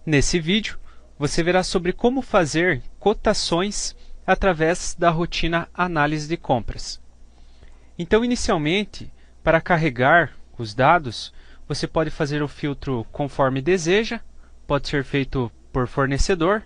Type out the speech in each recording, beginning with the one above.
Nesse vídeo, você verá sobre como fazer cotações através da rotina análise de compras. Então, inicialmente, para carregar os dados, você pode fazer o filtro conforme deseja, pode ser feito por fornecedor,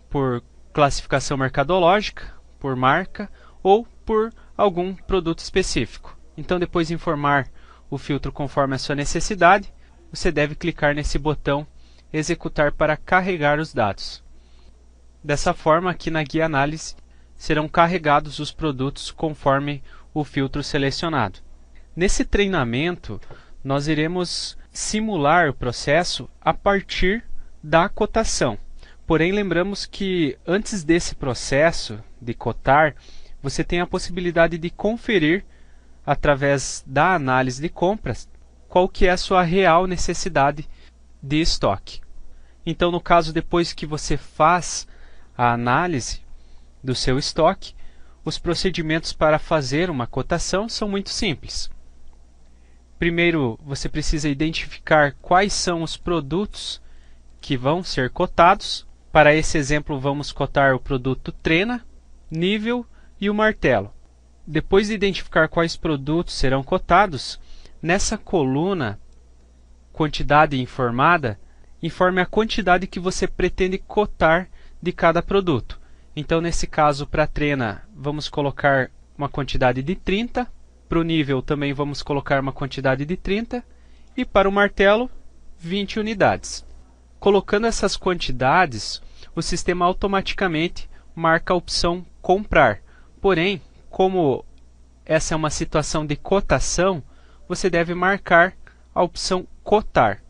por classificação mercadológica, por marca ou por algum produto específico. Então, depois de informar o filtro conforme a sua necessidade, você deve clicar nesse botão executar para carregar os dados. Dessa forma, aqui na guia análise serão carregados os produtos conforme o filtro selecionado. Nesse treinamento, nós iremos simular o processo a partir da cotação. Porém, lembramos que antes desse processo de cotar, você tem a possibilidade de conferir através da análise de compras qual que é a sua real necessidade de estoque. Então, no caso, depois que você faz a análise do seu estoque, os procedimentos para fazer uma cotação são muito simples. Primeiro, você precisa identificar quais são os produtos que vão ser cotados. Para esse exemplo, vamos cotar o produto trena, nível e o martelo. Depois de identificar quais produtos serão cotados, nessa coluna quantidade informada, informe a quantidade que você pretende cotar de cada produto. Então, nesse caso, para a trena, vamos colocar uma quantidade de 30. Para o nível, também vamos colocar uma quantidade de 30. E para o martelo, 20 unidades. Colocando essas quantidades, o sistema automaticamente marca a opção comprar. Porém, como essa é uma situação de cotação, você deve marcar a opção cotar.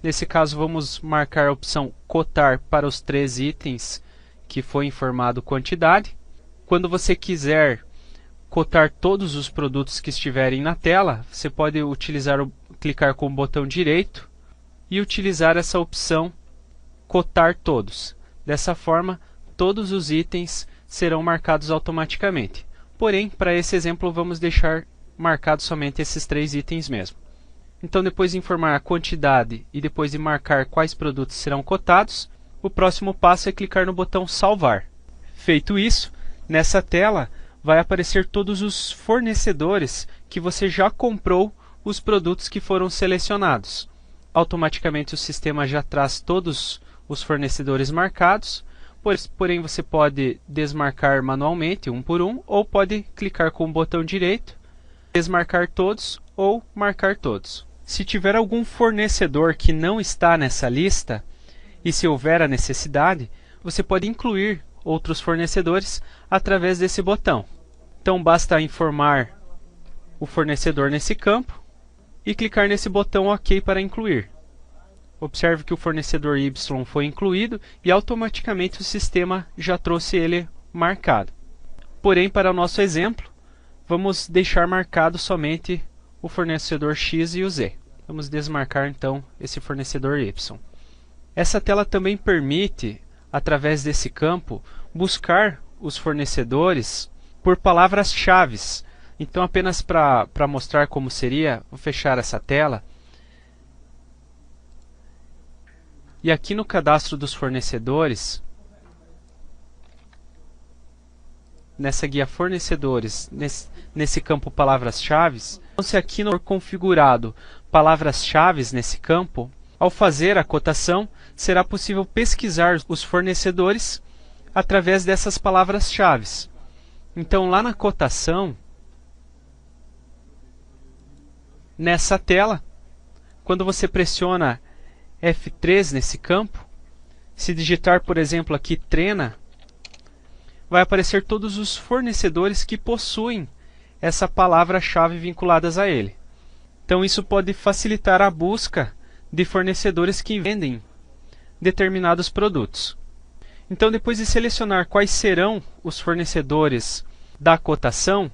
Nesse caso, vamos marcar a opção cotar para os 3 itens que foi informado quantidade. Quando você quiser cotar todos os produtos que estiverem na tela, você pode clicar com o botão direito e utilizar essa opção cotar todos. Dessa forma, todos os itens serão marcados automaticamente. Porém, para esse exemplo, vamos deixar marcados somente esses 3 itens mesmo. Então, depois de informar a quantidade e depois de marcar quais produtos serão cotados, o próximo passo é clicar no botão salvar. Feito isso, nessa tela vai aparecer todos os fornecedores que você já comprou os produtos que foram selecionados. Automaticamente o sistema já traz todos os fornecedores marcados, porém você pode desmarcar manualmente um por um, ou pode clicar com o botão direito, desmarcar todos ou marcar todos. Se tiver algum fornecedor que não está nessa lista, e se houver a necessidade, você pode incluir outros fornecedores através desse botão. Então basta informar o fornecedor nesse campo e clicar nesse botão OK para incluir. Observe que o fornecedor Y foi incluído e automaticamente o sistema já trouxe ele marcado. Porém, para o nosso exemplo, vamos deixar marcado somente o fornecedor X e o Z. Vamos desmarcar então esse fornecedor Y. Essa tela também permite, através desse campo, buscar os fornecedores por palavras-chave. Então, apenas para mostrar como seria, vou fechar essa tela. E aqui no cadastro dos fornecedores, nessa guia fornecedores, nesse campo palavras-chave, então, se aqui não for configurado palavras-chave nesse campo, ao fazer a cotação, será possível pesquisar os fornecedores através dessas palavras-chave. Então, lá na cotação, nessa tela, quando você pressiona F3 nesse campo, se digitar, por exemplo, aqui trena, vai aparecer todos os fornecedores que possuem essa palavra-chave vinculadas a ele. Então, isso pode facilitar a busca de fornecedores que vendem determinados produtos. Então, depois de selecionar quais serão os fornecedores da cotação,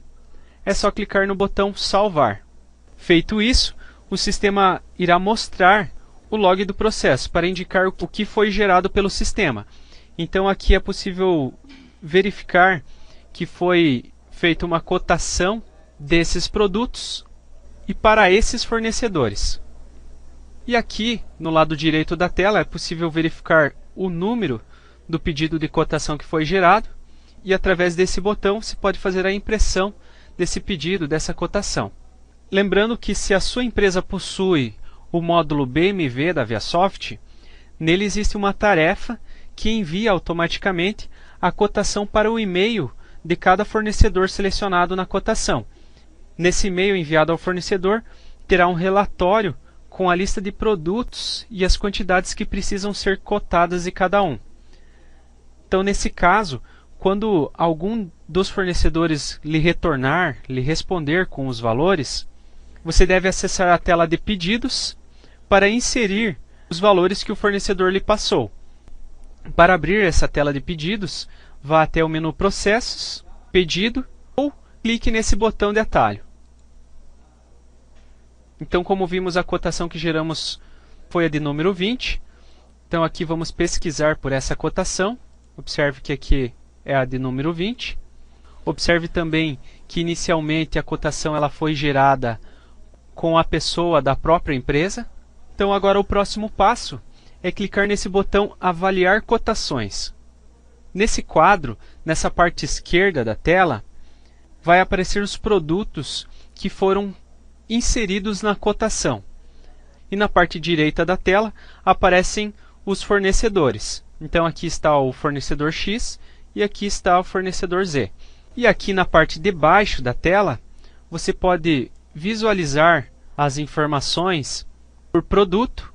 é só clicar no botão salvar. Feito isso, o sistema irá mostrar o log do processo para indicar o que foi gerado pelo sistema. Então, aqui é possível verificar que foi feita uma cotação desses produtos e para esses fornecedores. E aqui, no lado direito da tela, é possível verificar o número do pedido de cotação que foi gerado, e através desse botão você pode fazer a impressão desse pedido, dessa cotação. Lembrando que se a sua empresa possui o módulo BMV da Viasoft, nele existe uma tarefa que envia automaticamente a cotação para o e-mail de cada fornecedor selecionado na cotação. Nesse e-mail enviado ao fornecedor, terá um relatório com a lista de produtos e as quantidades que precisam ser cotadas de cada um. Então, nesse caso, quando algum dos fornecedores lhe responder com os valores, você deve acessar a tela de pedidos para inserir os valores que o fornecedor lhe passou. Para abrir essa tela de pedidos, vá até o menu Processos, Pedido, ou clique nesse botão de atalho. Então, como vimos, a cotação que geramos foi a de número 20. Então, aqui vamos pesquisar por essa cotação. Observe que aqui é a de número 20. Observe também que inicialmente a cotação ela foi gerada com a pessoa da própria empresa. Então, agora o próximo passo é clicar nesse botão Avaliar cotações. Nesse quadro, nessa parte esquerda da tela, vai aparecer os produtos que foram inseridos na cotação. E na parte direita da tela aparecem os fornecedores. Então aqui está o fornecedor X e aqui está o fornecedor Z. E aqui na parte de baixo da tela, você pode visualizar as informações por produto,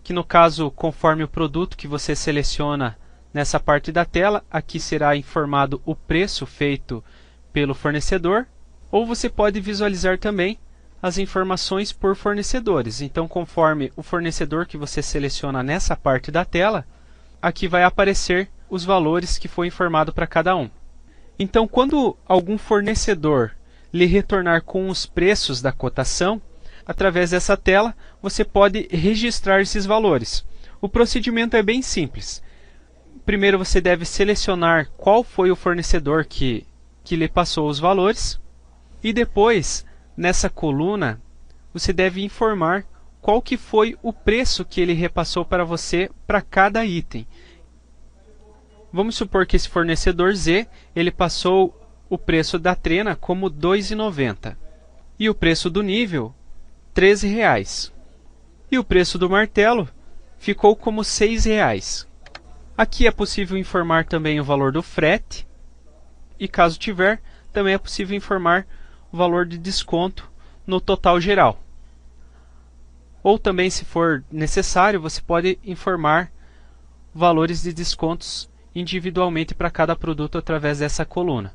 que no caso, conforme o produto que você seleciona nessa parte da tela, aqui será informado o preço feito pelo fornecedor, ou você pode visualizar também as informações por fornecedores. Então, conforme o fornecedor que você seleciona nessa parte da tela, aqui vai aparecer os valores que foi informado para cada um. Então, quando algum fornecedor lhe retornar com os preços da cotação, através dessa tela, você pode registrar esses valores. O procedimento é bem simples. Primeiro você deve selecionar qual foi o fornecedor que lhe passou os valores, e depois, nessa coluna, você deve informar qual que foi o preço que ele repassou para você para cada item. Vamos supor que esse fornecedor Z, ele passou o preço da trena como R$ 2,90 e o preço do nível R$ 13,00. E o preço do martelo ficou como R$ 6,00. Aqui é possível informar também o valor do frete e, caso tiver, também é possível informar o valor de desconto no total geral. Ou também, se for necessário, você pode informar valores de descontos individualmente para cada produto através dessa coluna.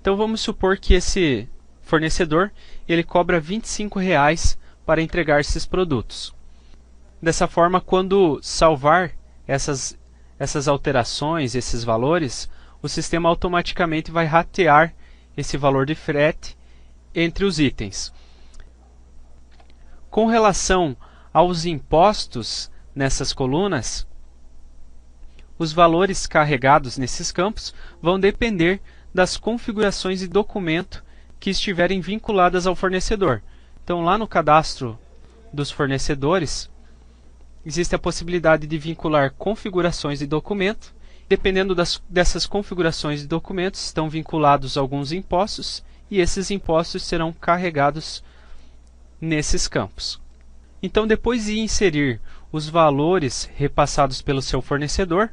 Então vamos supor que esse fornecedor ele cobra R$ 25,00 para entregar esses produtos. Dessa forma, quando salvar essas alterações, esses valores, o sistema automaticamente vai ratear esse valor de frete entre os itens. Com relação aos impostos nessas colunas, os valores carregados nesses campos vão depender das configurações de documento que estiverem vinculadas ao fornecedor. Então, lá no cadastro dos fornecedores, existe a possibilidade de vincular configurações de documento. Dependendo dessas configurações de documentos, estão vinculados alguns impostos, e esses impostos serão carregados nesses campos. Então, depois de inserir os valores repassados pelo seu fornecedor,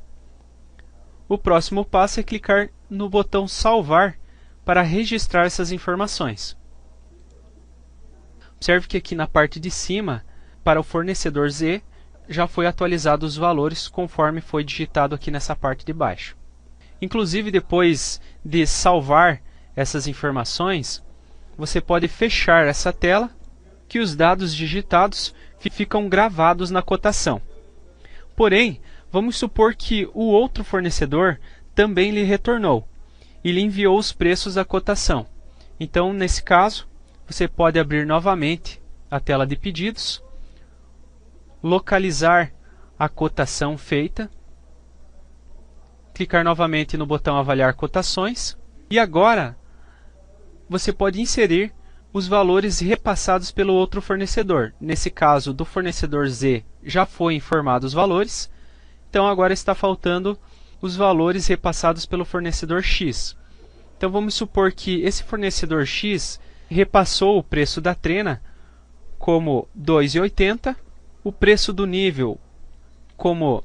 o próximo passo é clicar no botão Salvar para registrar essas informações. Observe que aqui na parte de cima, para o fornecedor Z, já foi atualizado os valores conforme foi digitado aqui nessa parte de baixo. Inclusive, depois de salvar essas informações, você pode fechar essa tela, que os dados digitados ficam gravados na cotação. Porém, vamos supor que o outro fornecedor também lhe retornou e lhe enviou os preços da cotação. Então, nesse caso, você pode abrir novamente a tela de pedidos, localizar a cotação feita, clicar novamente no botão Avaliar cotações, e agora você pode inserir os valores repassados pelo outro fornecedor. Nesse caso, do fornecedor Z já foi informado os valores, então agora está faltando os valores repassados pelo fornecedor X. Então vamos supor que esse fornecedor X repassou o preço da trena como R$ 2,80, o preço do nível como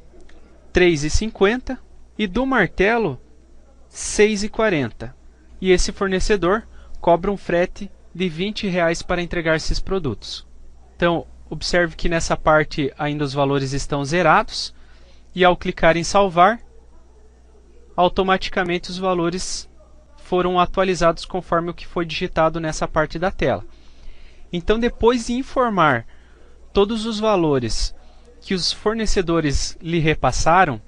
R$ 3,50 e do martelo R$ 6,40. E esse fornecedor cobra um frete de R$ 20 para entregar esses produtos. Então, observe que nessa parte ainda os valores estão zerados e ao clicar em salvar, automaticamente os valores foram atualizados conforme o que foi digitado nessa parte da tela. Então, depois de informar todos os valores que os fornecedores lhe repassaram,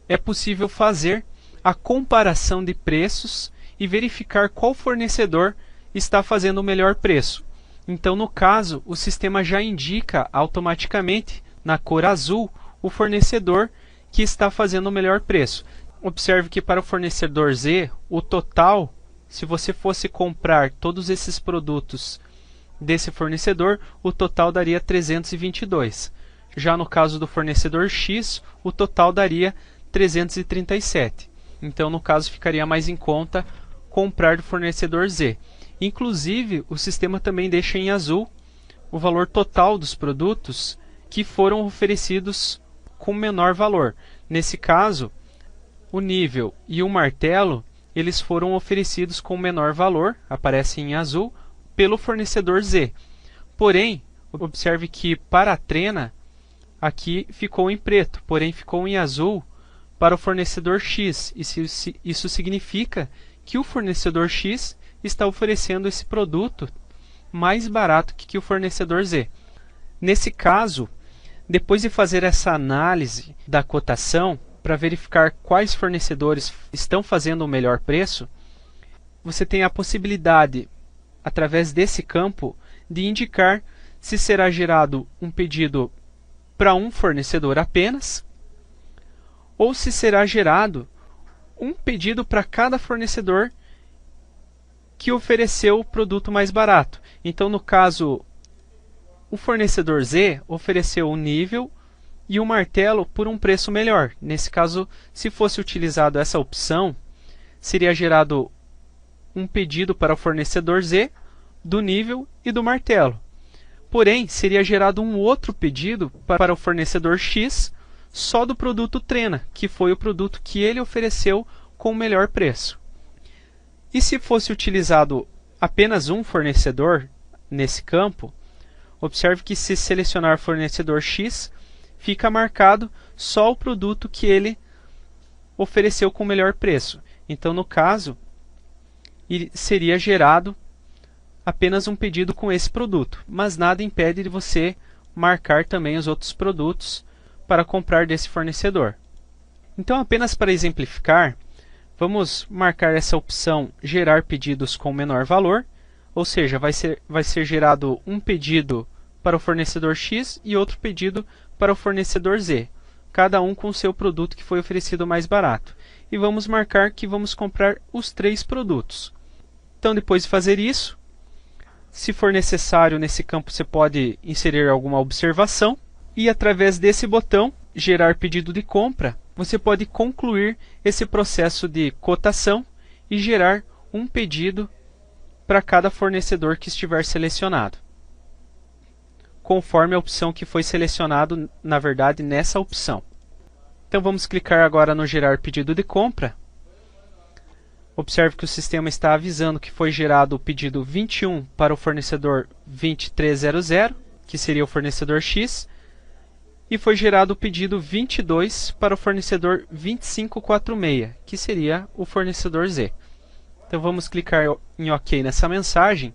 é possível fazer a comparação de preços e verificar qual fornecedor está fazendo o melhor preço. Então, no caso, o sistema já indica automaticamente, na cor azul, o fornecedor que está fazendo o melhor preço. Observe que para o fornecedor Z, o total, se você fosse comprar todos esses produtos desse fornecedor, o total daria 322. Já no caso do fornecedor X, o total daria 337. Então, no caso, ficaria mais em conta comprar do fornecedor Z. Inclusive, o sistema também deixa em azul o valor total dos produtos que foram oferecidos com menor valor. Nesse caso, o nível e o martelo, eles foram oferecidos com menor valor, aparece em azul, pelo fornecedor Z. Porém, observe que para a trena, aqui ficou em preto, porém ficou em azul para o fornecedor X. Isso significa que o fornecedor X está oferecendo esse produto mais barato que o fornecedor Z. Nesse caso, depois de fazer essa análise da cotação, para verificar quais fornecedores estão fazendo o melhor preço, você tem a possibilidade, através desse campo, de indicar se será gerado um pedido para um fornecedor apenas, ou se será gerado um pedido para cada fornecedor que ofereceu o produto mais barato. Então, no caso, o fornecedor Z ofereceu um nível e um martelo por um preço melhor. Nesse caso, se fosse utilizado essa opção, seria gerado um pedido para o fornecedor Z do nível e do martelo. Porém, seria gerado um outro pedido para o fornecedor X só do produto trena, que foi o produto que ele ofereceu com o melhor preço. E se fosse utilizado apenas um fornecedor nesse campo, observe que se selecionar fornecedor X, fica marcado só o produto que ele ofereceu com o melhor preço. Então, no caso, seria gerado apenas um pedido com esse produto, mas nada impede de você marcar também os outros produtos para comprar desse fornecedor. Então, apenas para exemplificar, vamos marcar essa opção gerar pedidos com menor valor, ou seja, vai ser gerado um pedido para o fornecedor X e outro pedido para o fornecedor Z, cada um com o seu produto que foi oferecido mais barato. E vamos marcar que vamos comprar os 3 produtos. Então, depois de fazer isso, se for necessário, nesse campo você pode inserir alguma observação e através desse botão, gerar pedido de compra, você pode concluir esse processo de cotação e gerar um pedido para cada fornecedor que estiver selecionado, conforme a opção que foi selecionado, na verdade, nessa opção. Então vamos clicar agora no gerar pedido de compra. Observe que o sistema está avisando que foi gerado o pedido 21 para o fornecedor 2300, que seria o fornecedor X, e foi gerado o pedido 22 para o fornecedor 2546, que seria o fornecedor Z. Então vamos clicar em OK nessa mensagem.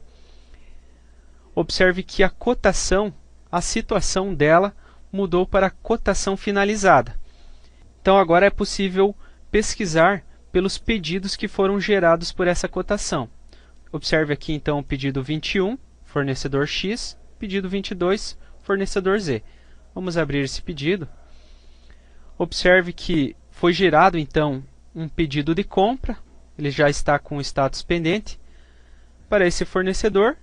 Observe que a cotação, a situação dela mudou para cotação finalizada. Então agora é possível pesquisar pelos pedidos que foram gerados por essa cotação. Observe aqui então o pedido 21, fornecedor X, pedido 22, fornecedor Z. Vamos abrir esse pedido. Observe que foi gerado então um pedido de compra, ele já está com o status pendente para esse fornecedor